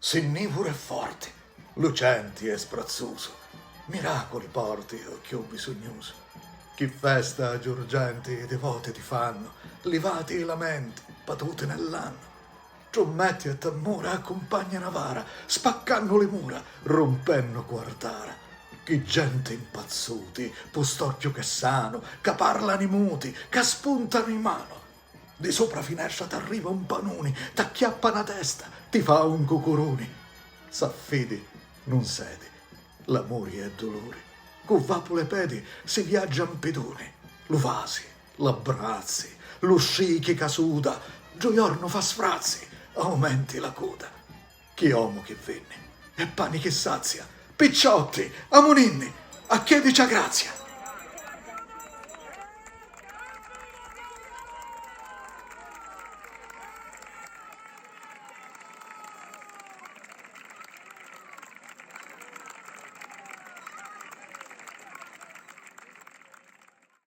Sinnivore e forti, lucenti e sprazzoso, miracoli porti o chi ho bisognoso. Chi festa giurgenti e devoti ti fanno, livati e lamenti, patute nell'anno. Trommetti e tambura accompagnano vara, spaccano le mura, rompenno quartara. Chi gente impazzuti, postorchio che sano, che parlano i muti, che spuntano in mano. Di sopra finestra t'arriva un panuni, t'acchiappa una testa, ti fa un cucuruni. S'affidi, non sedi, l'amori e dolori. Con vapule pedi si viaggia in pedoni. Lo vasi, l'abbraczi, lo scichi casuda, gioiorno fa sfrazzi, aumenti la coda. Chi omo che venne, e pani che sazia, picciotti, amoninni, a chiedici grazia.